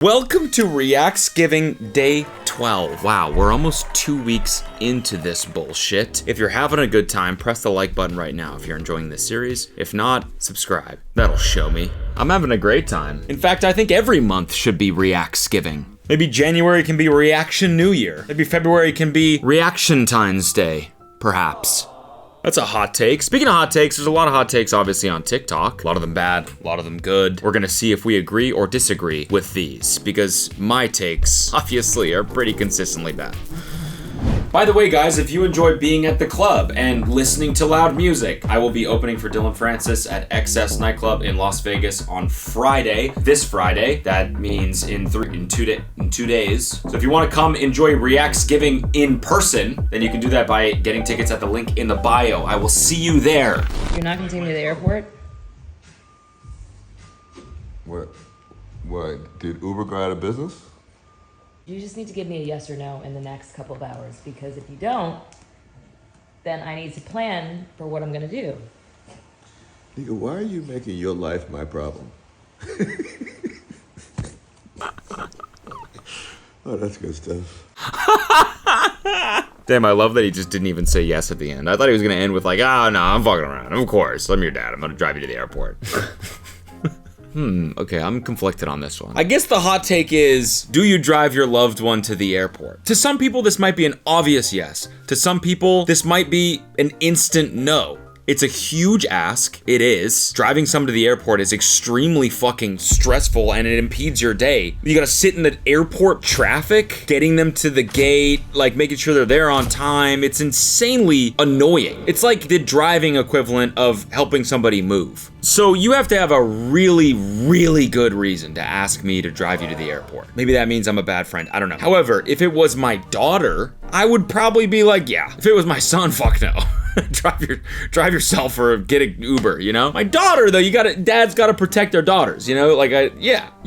Welcome to Reactsgiving Day 12. Wow, we're almost 2 weeks into this bullshit. If you're having a good time, press the like button right now if you're enjoying this series. If not, subscribe. That'll show me. I'm having a great time. In fact, I think every month should be Reactsgiving. Maybe January can be Reaction New Year. Maybe February can be Reactiontine's Day, perhaps. That's a hot take. Speaking of hot takes, there's a lot of hot takes obviously on TikTok. A lot of them bad, a lot of them good. We're gonna see if we agree or disagree with these, because my takes obviously are pretty consistently bad. By the way, guys, if you enjoy being at the club and listening to loud music, I will be opening for Dylan Francis at XS Nightclub in Las Vegas on Friday. This Friday. That means in 2 days. So if you want to come enjoy Reactsgiving in person, then you can do that by getting tickets at the link in the bio. I will see you there. You're not gonna take me to the airport? What? Did Uber go out of business? You just need to give me a yes or no in the next couple of hours, because if you don't, then I need to plan for what I'm gonna do. Nigga, why are you making your life my problem? Oh, that's good stuff. Damn, I love that he just didn't even say yes at the end. I thought he was gonna end with like, oh no, I'm fucking around. Of course, I'm your dad. I'm gonna drive you to the airport. Okay, I'm conflicted on this one. I guess the hot take is, do you drive your loved one to the airport? To some people, this might be an obvious yes. To some people, this might be an instant no. It's a huge ask. It is. Driving someone to the airport is extremely fucking stressful and it impedes your day. You gotta sit in the airport traffic, getting them to the gate, like making sure they're there on time. It's insanely annoying. It's like the driving equivalent of helping somebody move. So you have to have a really, really good reason to ask me to drive you to the airport. Maybe that means I'm a bad friend. I don't know. However, if it was my daughter, I would probably be like, yeah. If it was my son, fuck no. drive yourself or get an Uber, you know? My daughter though, dads gotta protect their daughters, you know? Like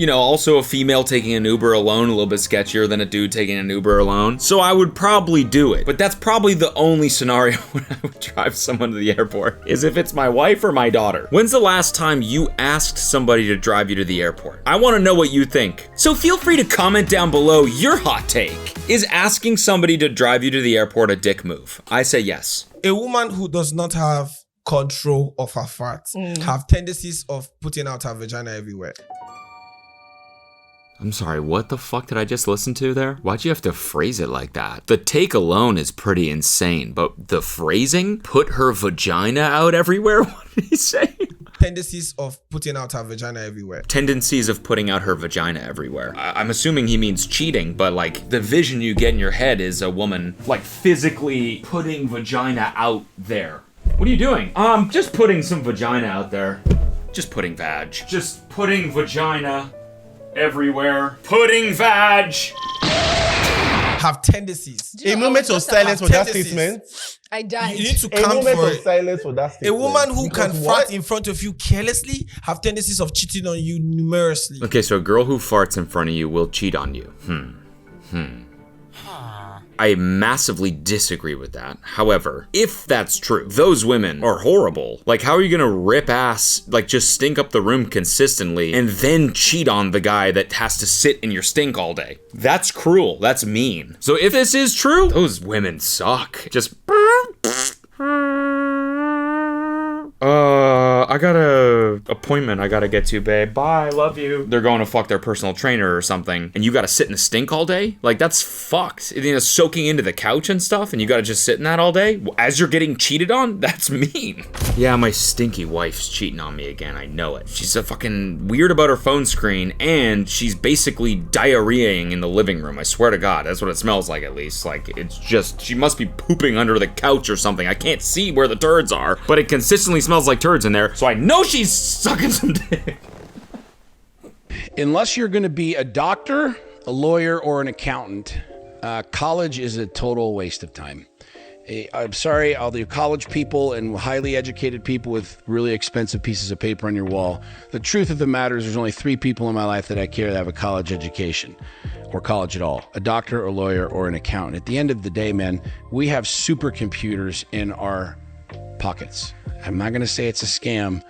also a female taking an Uber alone, a little bit sketchier than a dude taking an Uber alone. So I would probably do it, but that's probably the only scenario when I would drive someone to the airport, is if it's my wife or my daughter. When's the last time you asked somebody to drive you to the airport? I wanna know what you think. So feel free to comment down below your hot take. Is asking somebody to drive you to the airport a dick move? I say yes. A woman who does not have control of her farts have tendencies of putting out her vagina everywhere. I'm sorry, what the fuck did I just listen to there? Why'd you have to phrase it like that? The take alone is pretty insane, but the phrasing? Put her vagina out everywhere? What did he say? Tendencies of putting out her vagina everywhere. Tendencies of putting out her vagina everywhere. I'm assuming he means cheating, but like the vision you get in your head is a woman like physically putting vagina out there. What are you doing? Just putting some vagina out there. Just putting vag. Just putting vagina everywhere. Putting vag. Have tendencies. A moment of silence for that statement. I died. You need to A count moment for of it. silence for that A statement. woman who Because can what? fart in front of you carelessly have tendencies of cheating on you numerously. Okay, so a girl who farts in front of you will cheat on you. I massively disagree with that. However, if that's true, those women are horrible. Like, how are you gonna rip ass, like just stink up the room consistently and then cheat on the guy that has to sit in your stink all day? That's cruel, that's mean. So if this is true, those women suck. Just I got a appointment I gotta get to, babe. Bye, love you. They're going to fuck their personal trainer or something, and you gotta sit in the stink all day? Like, that's fucked. You know, soaking into the couch and stuff, and you gotta just sit in that all day? As you're getting cheated on? That's mean. Yeah, my stinky wife's cheating on me again, I know it. She's a fucking weird about her phone screen, and she's basically diarrheaing in the living room. I swear to God, that's what it smells like at least. Like, it's just, she must be pooping under the couch or something. I can't see where the turds are, but it consistently smells like turds in there, so I know she's sucking some dick. Unless you're going to be a doctor, a lawyer, or an accountant, college is a total waste of time. I'm sorry, all the college people and highly educated people with really expensive pieces of paper on your wall. The truth of the matter is there's only 3 people in my life that I care that have a college education or college at all. A doctor, a lawyer, or an accountant. At the end of the day, man, we have supercomputers in our pockets. I'm not going to say it's a scam,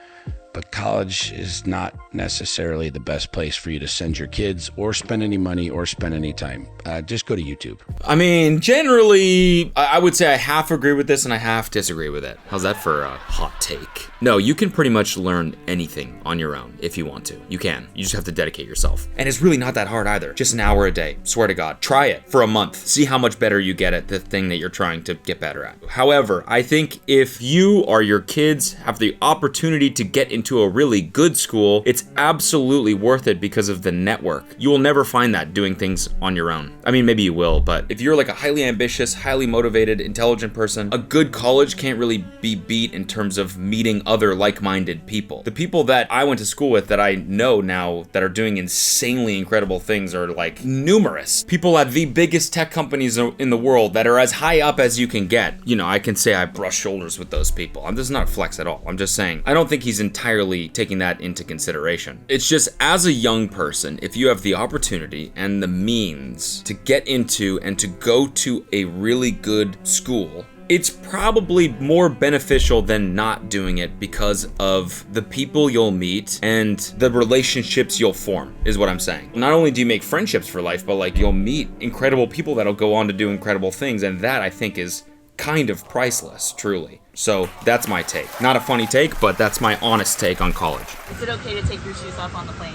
but college is not necessarily the best place for you to send your kids or spend any money or spend any time. Just go to YouTube. I mean, generally, I would say I half agree with this and I half disagree with it. How's that for a hot take? No, you can pretty much learn anything on your own if you want to. You can. You just have to dedicate yourself. And it's really not that hard either. Just an hour a day. Swear to God. Try it for a month. See how much better you get at the thing that you're trying to get better at. However, I think if you or your kids have the opportunity to get into a really good school, it's absolutely worth it because of the network. You will never find that doing things on your own. I mean, maybe you will, but if you're like a highly ambitious, highly motivated, intelligent person, a good college can't really be beat in terms of meeting other like-minded people. The people that I went to school with that I know now that are doing insanely incredible things are like numerous. People at the biggest tech companies in the world that are as high up as you can get. You know, I can say I brush shoulders with those people. I'm just not flex at all. I'm just saying, I don't think he's entirely taking that into consideration. It's just as a young person, if you have the opportunity and the means to get into and to go to a really good school, it's probably more beneficial than not doing it because of the people you'll meet and the relationships you'll form, is what I'm saying. Not only do you make friendships for life, but like you'll meet incredible people that'll go on to do incredible things, and that I think is kind of priceless, truly. So that's my take. Not a funny take, but that's my honest take on college. Is it okay to take your shoes off on the plane?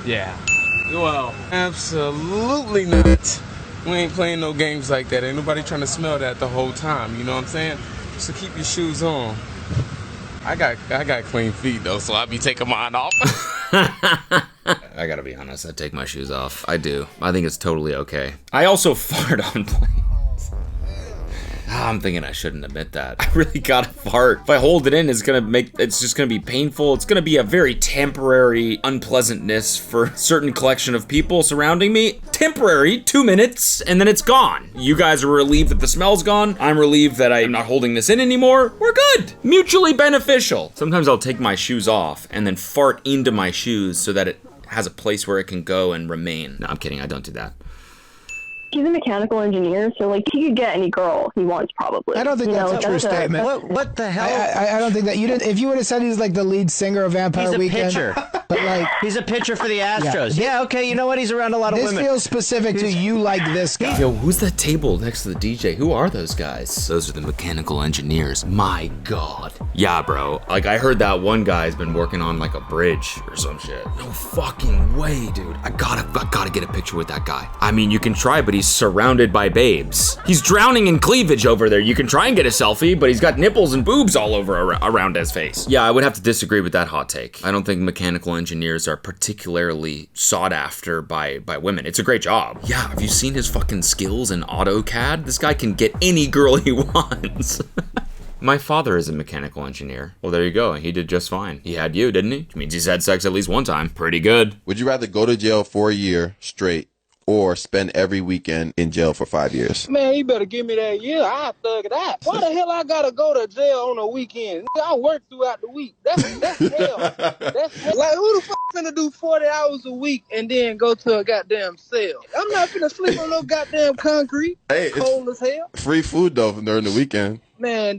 Yeah. Well, absolutely not. We ain't playing no games like that. Ain't nobody trying to smell that the whole time, you know what I'm saying? So keep your shoes on. I got clean feet though, so I'll be taking mine off. I gotta be honest, I take my shoes off. I do. I think it's totally okay. I also fart on planes. I'm thinking I shouldn't admit that. I really gotta fart. If I hold it in, it's just gonna be painful. It's gonna be a very temporary unpleasantness for a certain collection of people surrounding me. Temporary, 2 minutes, and then it's gone. You guys are relieved that the smell's gone. I'm relieved that I'm not holding this in anymore. We're good. Mutually beneficial. Sometimes I'll take my shoes off and then fart into my shoes so that it has a place where it can go and remain. No, I'm kidding, I don't do that. He's a mechanical engineer, so like he could get any girl he wants, probably. I don't think that's a true statement. What the hell? I don't think that you didn't. If you would have said he's like the lead singer of Vampire Weekend, he's a pitcher. But like he's a pitcher for the Astros. Yeah, okay. You know what? He's around a lot of women. This feels specific to you, like this guy. Yo, who's that table next to the DJ? Who are those guys? Those are the mechanical engineers. My God. Yeah, bro. Like I heard that one guy's been working on like a bridge or some shit. No fucking way, dude. I gotta get a picture with that guy. I mean, you can try, but he's surrounded by babes. He's drowning in cleavage over there. You can try and get a selfie, but he's got nipples and boobs all over around his face. Yeah, I would have to disagree with that hot take. I don't think mechanical engineers are particularly sought after by women. It's a great job. Yeah, have you seen his fucking skills in AutoCAD? This guy can get any girl he wants. My father is a mechanical engineer. Well, there you go. He did just fine. He had you, didn't he? Which means he's had sex at least one time. Pretty good. Would you rather go to jail for a year straight or spend every weekend in jail for 5 years? Man, you better give me that year. I'll thug it out. Why the hell I gotta go to jail on a weekend? I work throughout the week. That's hell. That's hell. Like, who the fuck finna do 40 hours a week and then go to a goddamn cell? I'm not finna sleep on no goddamn concrete. Hey, cold as hell. Free food though during the weekend. Man,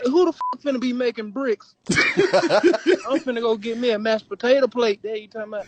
who the fuck finna be making bricks? I'm finna go get me a mashed potato plate. There you talking about?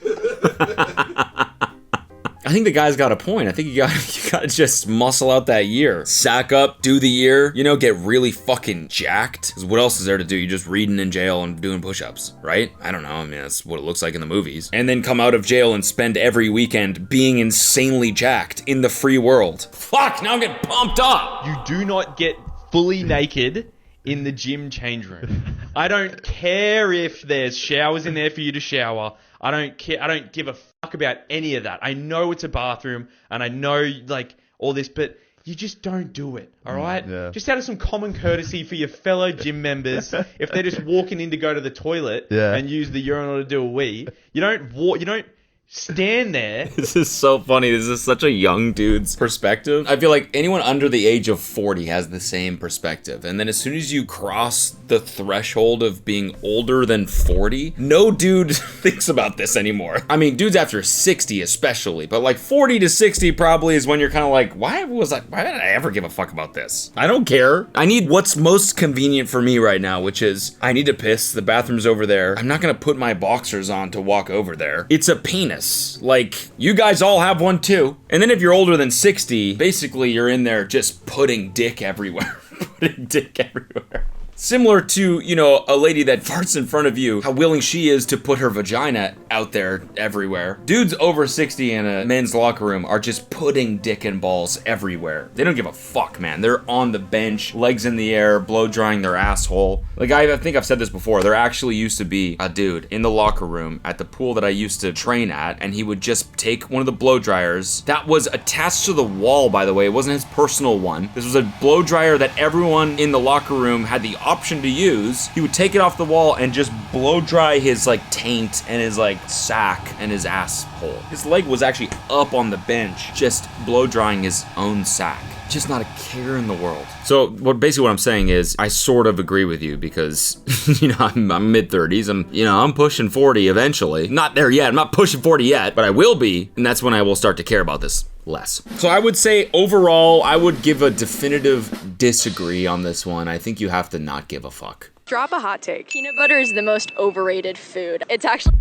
I think the guy's got a point. I think you gotta just muscle out that year. Sack up, do the year, you know, get really fucking jacked. Because what else is there to do? You're just reading in jail and doing push-ups, right? I don't know. I mean, that's what it looks like in the movies. And then come out of jail and spend every weekend being insanely jacked in the free world. Fuck, now I'm getting pumped up. You do not get fully naked in the gym change room. I don't care if there's showers in there for you to shower. I don't care. I don't give a fuck about any of that. I know it's a bathroom and I know like all this, but you just don't do it. All right? Yeah. Just out of some common courtesy for your fellow gym members, if they're just walking in to go to the toilet and use the urinal to do a wee, you don't stand there. This is so funny. This is such a young dude's perspective. I feel like anyone under the age of 40 has the same perspective. And then as soon as you cross the threshold of being older than 40, no dude thinks about this anymore. I mean, dudes after 60 especially, but like 40 to 60 probably is when you're kind of like, why did I ever give a fuck about this? I don't care. I need what's most convenient for me right now, which is I need to piss. The bathroom's over there. I'm not gonna put my boxers on to walk over there. It's a penis. Like, you guys all have one too. And then if you're older than 60, basically you're in there just putting dick everywhere. Putting dick everywhere. Similar to, you know, a lady that farts in front of you, how willing she is to put her vagina out there everywhere. Dudes over 60 in a men's locker room are just putting dick and balls everywhere. They don't give a fuck, man. They're on the bench, legs in the air, blow drying their asshole. Like, I think I've said this before, there actually used to be a dude in the locker room at the pool that I used to train at, and he would just take one of the blow dryers that was attached to the wall, by the way. It wasn't his personal one. This was a blow dryer that everyone in the locker room had the option to use. He would take it off the wall and just blow dry his like taint and his like sack and his asshole. His leg was actually up on the bench, just blow drying his own sack. Just not a care in the world. So basically what I'm saying is I sort of agree with you because, you know, I'm mid-30s. I'm pushing 40 eventually. Not there yet. I'm not pushing 40 yet, but I will be. And that's when I will start to care about this less. So I would say overall, I would give a definitive disagree on this one. I think you have to not give a fuck. Drop a hot take. Peanut butter is the most overrated food. It's actually...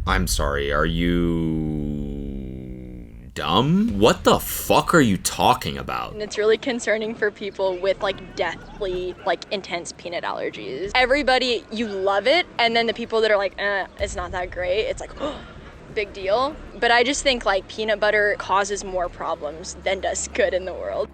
I'm sorry, are you dumb? What the fuck are you talking about? And it's really concerning for people with like deathly, like intense peanut allergies. Everybody, you love it, and then the people that are like, it's not that great, it's like, oh, big deal. But I just think like peanut butter causes more problems than does good in the world.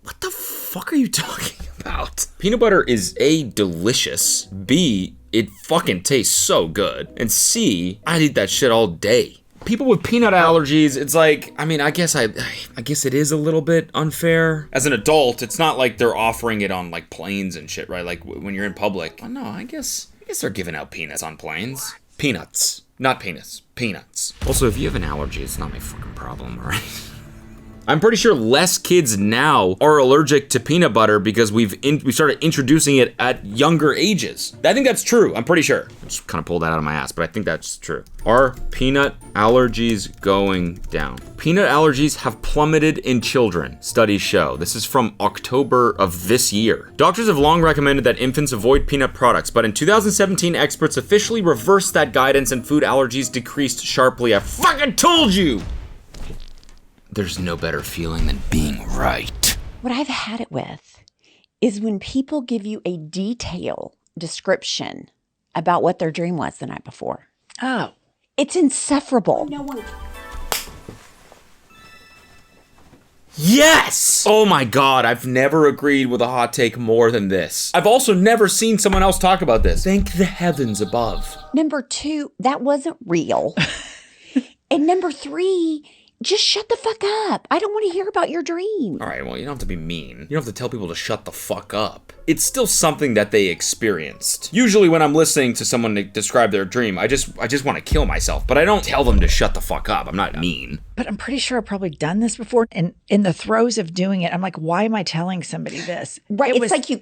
What the fuck are you talking about? Peanut butter is A, delicious, B, it fucking tastes so good, and C, I'd eat that shit all day. People with peanut allergies, it's like, I mean, I guess it is a little bit unfair. As an adult, it's not like they're offering it on like planes and shit, right? Like when you're in public. Oh, no, I guess they're giving out peanuts on planes. Peanuts, not penis, peanuts. Also, if you have an allergy, it's not my fucking problem, all right? I'm pretty sure less kids now are allergic to peanut butter because we started introducing it at younger ages. I think that's true. I'm pretty sure. I just kind of pulled that out of my ass, but I think that's true. Are peanut allergies going down? Peanut allergies have plummeted in children, studies show. This is from October of this year. Doctors have long recommended that infants avoid peanut products, but in 2017, experts officially reversed that guidance and food allergies decreased sharply. I fucking told you! There's no better feeling than being right. What I've had it with is when people give you a detailed description about what their dream was the night before. Oh. It's insufferable. No one. Yes! Oh my god, I've never agreed with a hot take more than this. I've also never seen someone else talk about this. Thank the heavens above. Number 2, that wasn't real. And number 3, just shut the fuck up. I don't want to hear about your dream. All right, well, you don't have to be mean. You don't have to tell people to shut the fuck up. It's still something that they experienced. Usually when I'm listening to someone describe their dream, I just want to kill myself, but I don't tell them to shut the fuck up. I'm not mean. But I'm pretty sure I've probably done this before. And in the throes of doing it, I'm like, why am I telling somebody this? Right. It's like you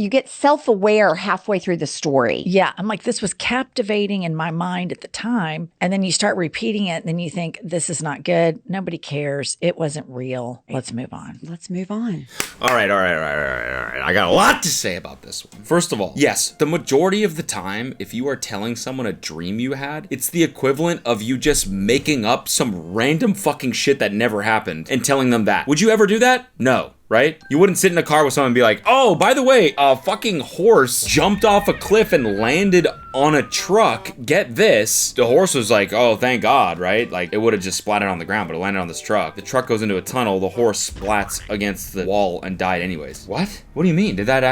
get self-aware halfway through the story. Yeah. I'm like, this was captivating in my mind at the time. And then you start repeating it and then you think, this is not good. Nobody cares. It wasn't real. Let's move on. Let's move on. All right. I got a lot to say about this one. First of all, yes, the majority of the time, if you are telling someone a dream you had, it's the equivalent of you just making up some random fucking shit that never happened and telling them that. Would you ever do that? No. Right? You wouldn't sit in a car with someone and be like, oh, by the way, a fucking horse jumped off a cliff and landed on a truck. Get this. The horse was like, oh, thank God, right? Like, it would have just splattered on the ground, but it landed on this truck. The truck goes into a tunnel, the horse splats against the wall and died anyways. What? What do you mean? Did that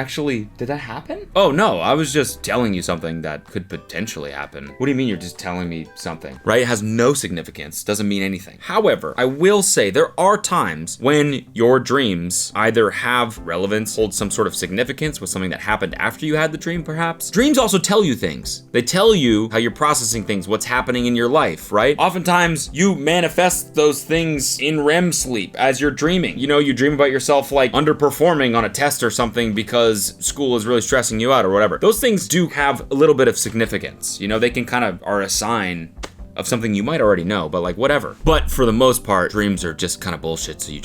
happen? Oh, no, I was just telling you something that could potentially happen. What do you mean you're just telling me something? Right? It has no significance, doesn't mean anything. However, I will say there are times when your dreams dreams either have relevance, hold some sort of significance with something that happened after you had the dream, perhaps. Dreams also tell you things. They tell you how you're processing things, what's happening in your life, right? Oftentimes, you manifest those things in REM sleep as you're dreaming. You know, you dream about yourself like underperforming on a test or something because school is really stressing you out or whatever. Those things do have a little bit of significance. You know, they can kind of are a sign of something you might already know, but like whatever. But for the most part, dreams are just kind of bullshit, so you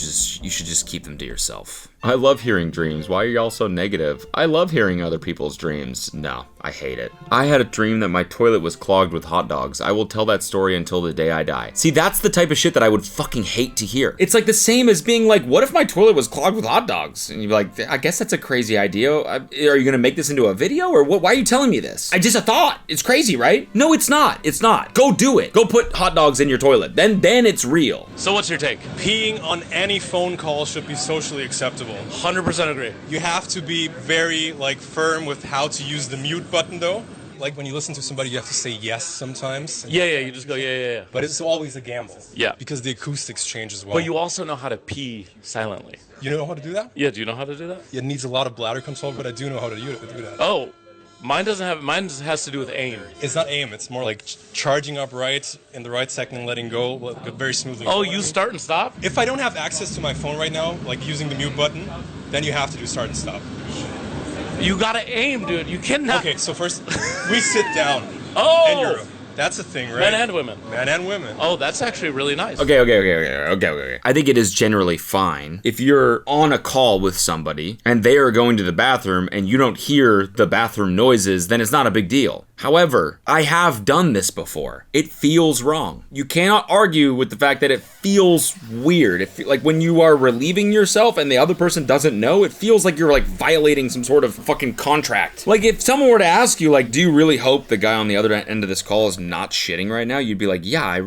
should just keep them to yourself. I love hearing dreams. Why are y'all so negative? I love hearing other people's dreams. No, I hate it. I had a dream that my toilet was clogged with hot dogs. I will tell that story until the day I die. See, that's the type of shit that I would fucking hate to hear. It's like the same as being like, what if my toilet was clogged with hot dogs? And you'd be like, I guess that's a crazy idea. Are you gonna make this into a video or what? Why are you telling me this? I just a thought. It's crazy, right? No, it's not. It's not. Go do it. Go put hot dogs in your toilet. Then it's real. So what's your take? Peeing on any phone call should be socially acceptable. 100% agree. You have to be very firm with how to use the mute button though. Like when you listen to somebody, you have to say yes sometimes. Yeah, you just go, yeah. But it's always a gamble. Yeah. Because the acoustics change as well. But you also know how to pee silently. You know how to do that? Yeah, do you know how to do that? It needs a lot of bladder control, but I do know how to do that. Oh, mine has to do with aim. It's not aim, it's more like charging up right in the right second and letting go very smoothly. Oh, you start and stop? If I don't have access to my phone right now, like using the mute button, then you have to do start and stop. You gotta aim, dude. You cannot. Okay, so first we sit down. Oh! In your room. That's a thing, right? Men and women. Men and women. Oh, that's actually really nice. Okay. I think it is generally fine if you're on a call with somebody and they are going to the bathroom and you don't hear the bathroom noises, then it's not a big deal. However, I have done this before. It feels wrong. You cannot argue with the fact that it feels weird. Like when you are relieving yourself and the other person doesn't know, it feels like you're like violating some sort of fucking contract. Like if someone were to ask you, like, do you really hope the guy on the other end of this call is not shitting right now? You'd be like, yeah, I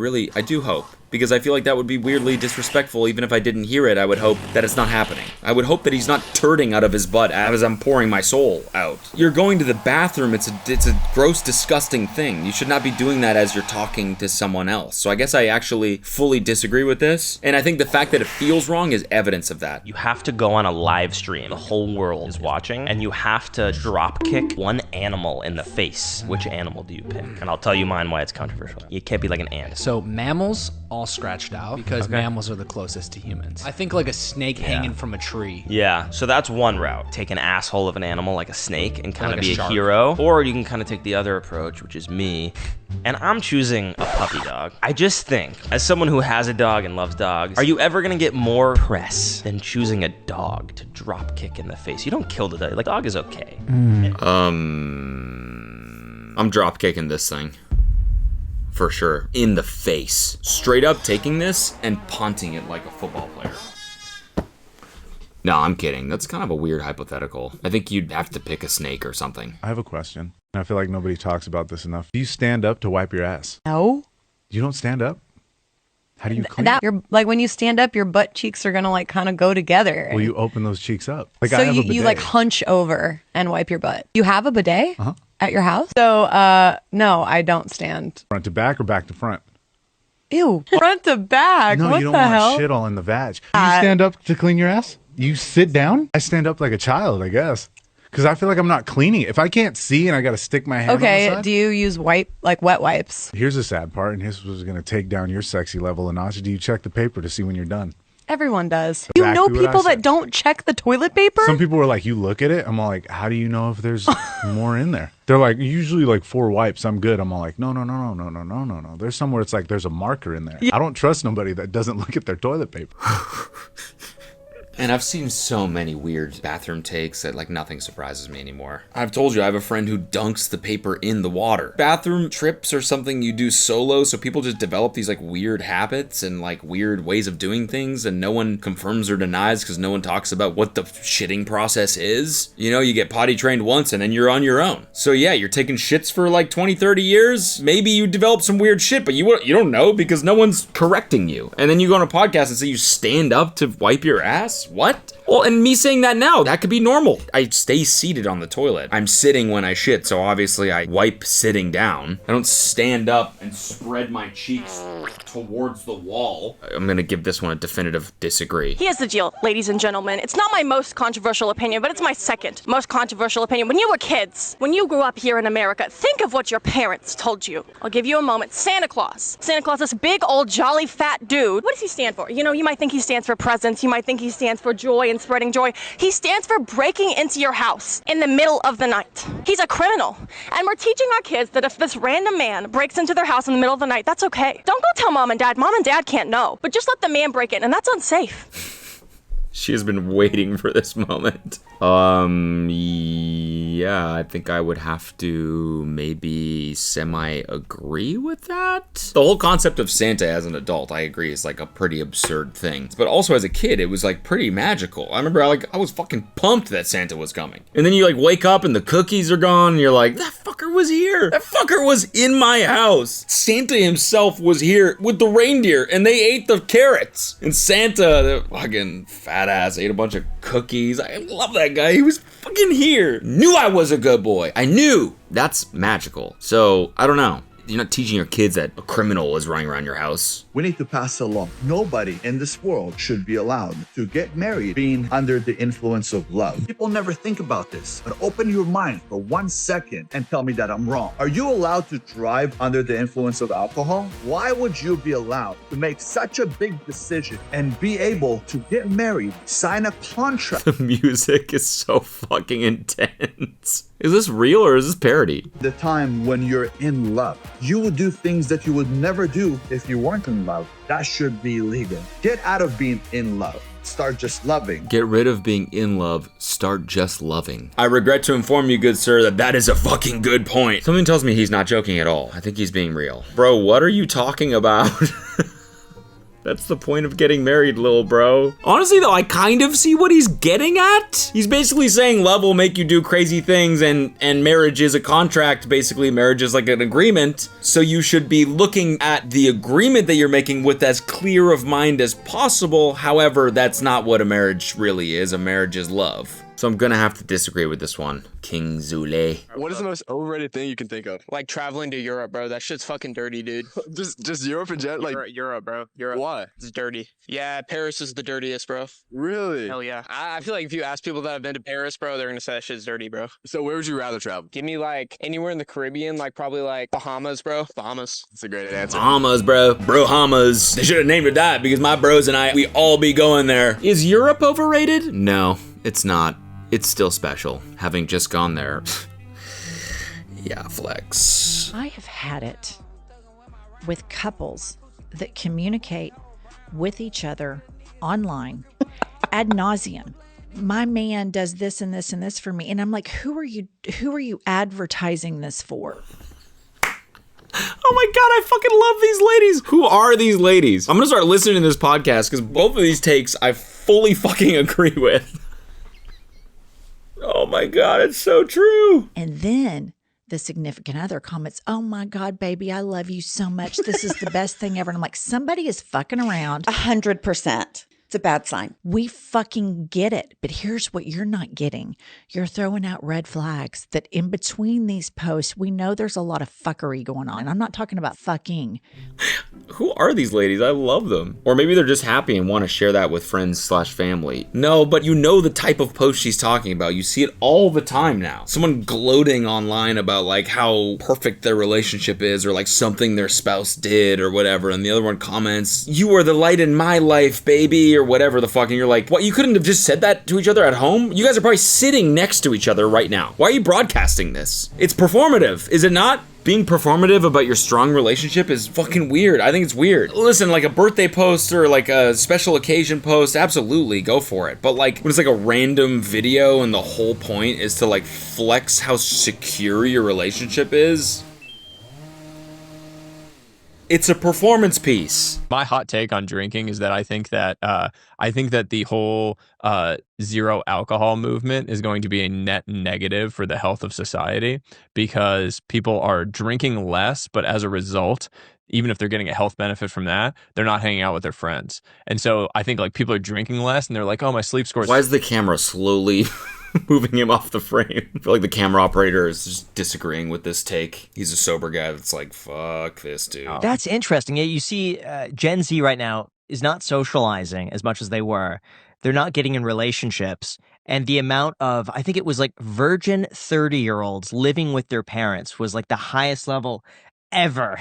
do hope. Because I feel like that would be weirdly disrespectful. Even if I didn't hear it, I would hope that it's not happening. I would hope that he's not turning out of his butt as I'm pouring my soul out. You're going to the bathroom. It's a gross, disgusting thing. You should not be doing that as you're talking to someone else. So I guess I actually fully disagree with this. And I think the fact that it feels wrong is evidence of that. You have to go on a live stream. The whole world is watching. And you have to drop kick one animal in the face. Which animal do you pick? And I'll tell you mine why it's controversial. You can't be like an ant. So mammals all scratched out because mammals are the closest to humans. I think like a snake hanging from a tree. Yeah, so that's one route. Take an asshole of an animal like a snake and kind of like be a hero. Or you can kind of take the other approach, which is me. And I'm choosing a puppy dog. I just think, as someone who has a dog and loves dogs, are you ever gonna get more press than choosing a dog to drop kick in the face? You don't kill the dog. Like, dog is okay. I'm drop kicking this thing. For sure. In the face. Straight up taking this and punting it like a football player. No, I'm kidding. That's kind of a weird hypothetical. I think you'd have to pick a snake or something. I have a question. I feel like nobody talks about this enough. Do you stand up to wipe your ass? No. You don't stand up? How do you clean? You're like when you stand up, your butt cheeks are gonna like kind of go together. Well, you open those cheeks up. Like so I have a bidet. you like hunch over and wipe your butt. You have a bidet at your house? So no, I don't stand. Front to back or back to front? Ew, front to back. No, what you don't the want hell? shit all in the vag. Do you stand up to clean your ass? You sit down? I stand up like a child, I guess. Because I feel like I'm not cleaning it. If I can't see and I got to stick my hand on the side. Do you use wet wipes? Here's the sad part, and this was going to take down your sexy level a notch. Do you check the paper to see when you're done? Everyone does. Exactly You know what I people said. that don't check the toilet paper? Some people were like, you look at it. I'm all like, how do you know if there's more in there? They're like, usually like 4 wipes. I'm good. I'm all like, no. There's somewhere it's like there's a marker in there. Yeah. I don't trust nobody that doesn't look at their toilet paper. And I've seen so many weird bathroom takes that like nothing surprises me anymore. I've told you I have a friend who dunks the paper in the water. Bathroom trips are something you do solo, so people just develop these like weird habits and like weird ways of doing things, and no one confirms or denies because no one talks about what the shitting process is. You know, you get potty trained once and then you're on your own. So yeah, you're taking shits for like 20, 30 years. Maybe you develop some weird shit, but you don't know because no one's correcting you. And then you go on a podcast and say you stand up to wipe your ass? What? Well, and me saying that now, that could be normal. I stay seated on the toilet. I'm sitting when I shit, so obviously I wipe sitting down. I don't stand up and spread my cheeks towards the wall. I'm gonna give this one a definitive disagree. Here's the deal, ladies and gentlemen. It's not my most controversial opinion, but it's my second most controversial opinion. When you were kids, when you grew up here in America, think of what your parents told you. I'll give you a moment. Santa Claus. Santa Claus, this big old jolly fat dude. What does he stand for? You know, you might think he stands for presents. You might think he stands for joy and spreading joy. He stands for breaking into your house in the middle of the night. He's a criminal. And we're teaching our kids that if this random man breaks into their house in the middle of the night, that's okay. Don't go tell mom and dad. Mom and dad can't know. But just let the man break in, and that's unsafe. She has been waiting for this moment. Yeah, I think I would have to maybe semi-agree with that. The whole concept of Santa as an adult, I agree, is like a pretty absurd thing. But also as a kid, it was like pretty magical. I remember I was fucking pumped that Santa was coming. And then you like wake up and the cookies are gone and you're like, that fucker was here. That fucker was in my house. Santa himself was here with the reindeer and they ate the carrots. And Santa, the fucking fat ass, ate a bunch of cookies. I love that guy. He was fucking here. Knew I was a good boy. I knew. That's magical. So, I don't know. You're not teaching your kids that a criminal is running around your house. We need to pass a law. Nobody in this world should be allowed to get married being under the influence of love. People never think about this, but open your mind for 1 second and tell me that I'm wrong. Are you allowed to drive under the influence of alcohol? Why would you be allowed to make such a big decision and be able to get married, sign a contract? The music is so fucking intense. Is this real or is this parody? The time when you're in love, you would do things that you would never do if you weren't in love. That should be legal. Get out of being in love. Start just loving. Get rid of being in love. Start just loving. I regret to inform you, good sir, that is a fucking good point. Something tells me he's not joking at all. I think he's being real. Bro, what are you talking about? That's the point of getting married, little bro. Honestly, though, I kind of see what he's getting at. He's basically saying love will make you do crazy things and marriage is a contract. Basically, marriage is like an agreement. So you should be looking at the agreement that you're making with as clear of mind as possible. However, that's not what a marriage really is. A marriage is love. So I'm gonna have to disagree with this one. King Zule. What is the most overrated thing you can think of? Like traveling to Europe, bro. That shit's fucking dirty, dude. just Europe and jet? Like Europe, bro. Europe. Why? It's dirty. Yeah, Paris is the dirtiest, bro. Really? Hell yeah. I feel like if you ask people that have been to Paris, bro, they're gonna say that shit's dirty, bro. So where would you rather travel? Give me like anywhere in the Caribbean, like probably like Bahamas, bro. Bahamas. That's a great answer. Bahamas, bro. Brohamas. They should have named it that because my bros and I, we all be going there. Is Europe overrated? No, it's not. It's still special, having just gone there. Yeah, flex. I have had it with couples that communicate with each other online ad nauseum. My man does this and this and this for me, and I'm like, who are you advertising this for? Oh my god, I fucking love these ladies. Who are these ladies? I'm gonna start listening to this podcast because both of these takes I fully fucking agree with. Oh my god, it's so true. And then the significant other comments, oh my God, baby, I love you so much. This is the best thing ever. And I'm like, somebody is fucking around. 100%. It's a bad sign. We fucking get it. But here's what you're not getting. You're throwing out red flags that in between these posts, we know there's a lot of fuckery going on. I'm not talking about fucking. Who are these ladies? I love them. Or maybe they're just happy and want to share that with friends/family. No, but you know the type of post she's talking about. You see it all the time now. Someone gloating online about like how perfect their relationship is or like something their spouse did or whatever. And the other one comments, you are the light in my life, baby, or whatever the fuck. And you're like, what, you couldn't have just said that to each other at home? You guys are probably sitting next to each other right now. Why are you broadcasting this? It's performative, is it not? Being performative about your strong relationship is fucking weird. I think it's weird. Listen, like a birthday post or like a special occasion post, absolutely, go for it. But like when it's like a random video and the whole point is to like flex how secure your relationship is, it's a performance piece. My hot take on drinking is that I think that the whole zero alcohol movement is going to be a net negative for the health of society because people are drinking less, but as a result, even if they're getting a health benefit from that, they're not hanging out with their friends. And so I think like people are drinking less and they're like, oh, my sleep score. Why is the camera slowly moving him off the frame? I feel like the camera operator is just disagreeing with this take. He's a sober guy that's like, fuck this dude. That's interesting. Yeah, you see Gen Z right now is not socializing as much as they were. They're not getting in relationships. And the amount of, I think it was like virgin 30-year-olds living with their parents was like the highest level ever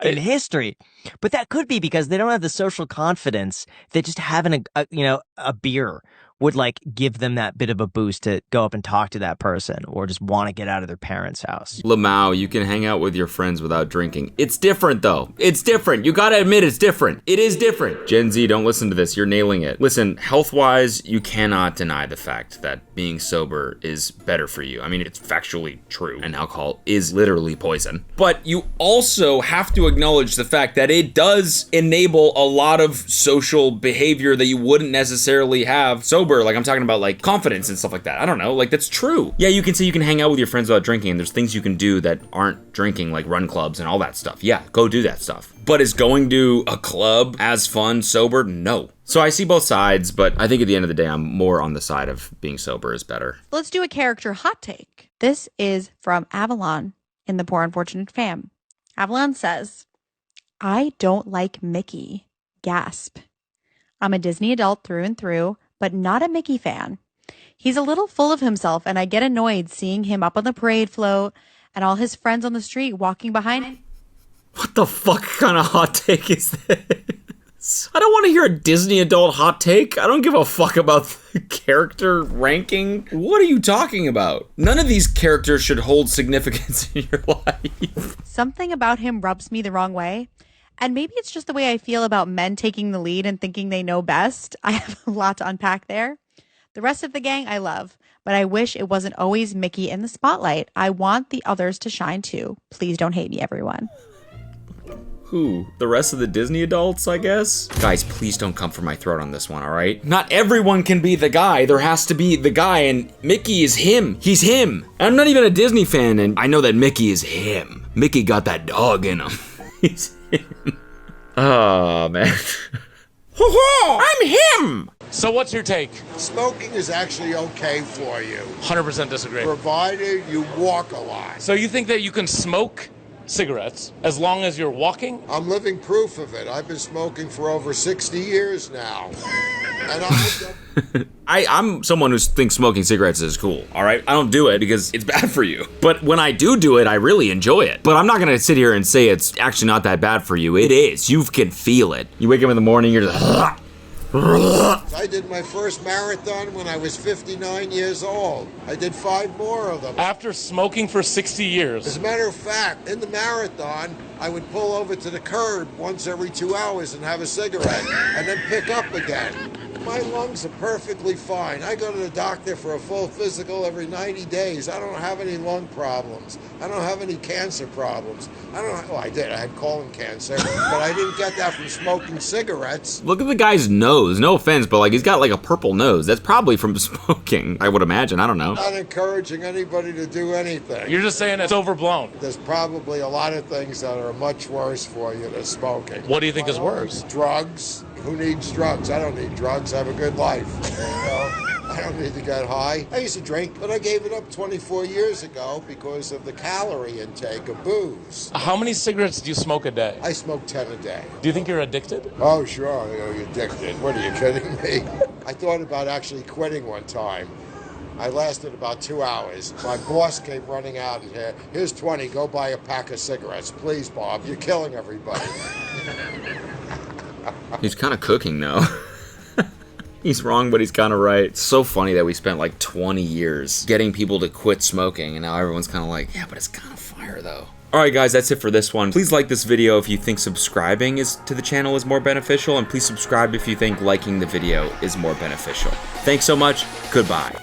in history. But that could be because they don't have the social confidence that just having a beer would like give them that bit of a boost to go up and talk to that person or just want to get out of their parents' house. Lamau, you can hang out with your friends without drinking. It's different though. It's different. You gotta admit it's different. It is different. Gen Z, don't listen to this. You're nailing it. Listen, health-wise, you cannot deny the fact that being sober is better for you. I mean, it's factually true, and alcohol is literally poison. But you also have to acknowledge the fact that it does enable a lot of social behavior that you wouldn't necessarily have sober. Like I'm talking about like confidence and stuff like that. I don't know, like that's true. Yeah, you can say you can hang out with your friends without drinking and there's things you can do that aren't drinking, like run clubs and all that stuff. Yeah, go do that stuff. But is going to a club as fun sober? No. So I see both sides, but I think at the end of the day, I'm more on the side of being sober is better. Let's do a character hot take. This is from Avalon in the Poor Unfortunate Fam. Avalon says, I don't like Mickey. Gasp. I'm a Disney adult through and through, but not a Mickey fan. He's a little full of himself, and I get annoyed seeing him up on the parade float and all his friends on the street walking behind him. What the fuck kind of hot take is this? I don't want to hear a Disney adult hot take. I don't give a fuck about the character ranking. What are you talking about? None of these characters should hold significance in your life. Something about him rubs me the wrong way. And maybe it's just the way I feel about men taking the lead and thinking they know best. I have a lot to unpack there. The rest of the gang I love, but I wish it wasn't always Mickey in the spotlight. I want the others to shine too. Please don't hate me, everyone. Who? The rest of the Disney adults, I guess? Guys, please don't come for my throat on this one, all right? Not everyone can be the guy. There has to be the guy, and Mickey is him. He's him. I'm not even a Disney fan, and I know that Mickey is him. Mickey got that dog in him. He's him. Oh, man. I'm him! So what's your take? Smoking is actually okay for you. 100% disagree. Provided you walk a lot. So you think that you can smoke cigarettes as long as you're walking? I'm living proof of it. I've been smoking for over 60 years now. And I'm someone who thinks smoking cigarettes is cool, all right? I don't do it because it's bad for you. But when I do it, I really enjoy it. But I'm not gonna sit here and say it's actually not that bad for you. It is. You can feel it. You wake up in the morning, you're just... I did my first marathon when I was 59 years old. I did 5 more of them. After smoking for 60 years. As a matter of fact, in the marathon, I would pull over to the curb once every 2 hours and have a cigarette, and then pick up again. My lungs are perfectly fine. I go to the doctor for a full physical every 90 days. I don't have any lung problems. I don't have any cancer problems. I did. I had colon cancer, but I didn't get that from smoking cigarettes. Look at the guy's nose. No offense, but like he's got like a purple nose. That's probably from smoking, I would imagine. I don't know. I'm not encouraging anybody to do anything. You're just saying it's overblown. There's probably a lot of things that are much worse for you than smoking. What do you think is worse? Drugs. Who needs drugs? I don't need drugs. I have a good life. I don't need to get high. I used to drink, but I gave it up 24 years ago because of the calorie intake of booze. How many cigarettes do you smoke a day? I smoke 10 a day. Do you think you're addicted? Oh, sure. You're addicted. What are you kidding me? I thought about actually quitting one time. I lasted about 2 hours. My boss came running out and said, here's 20, go buy a pack of cigarettes. Please, Bob, you're killing everybody. He's kind of cooking though. He's wrong, but he's kind of right. It's so funny that we spent like 20 years getting people to quit smoking, and now everyone's kind of like, yeah, but it's kind of fire though. Alright guys, that's it for this one. Please like this video if you think subscribing to the channel is more beneficial, and please subscribe if you think liking the video is more beneficial. Thanks so much. Goodbye.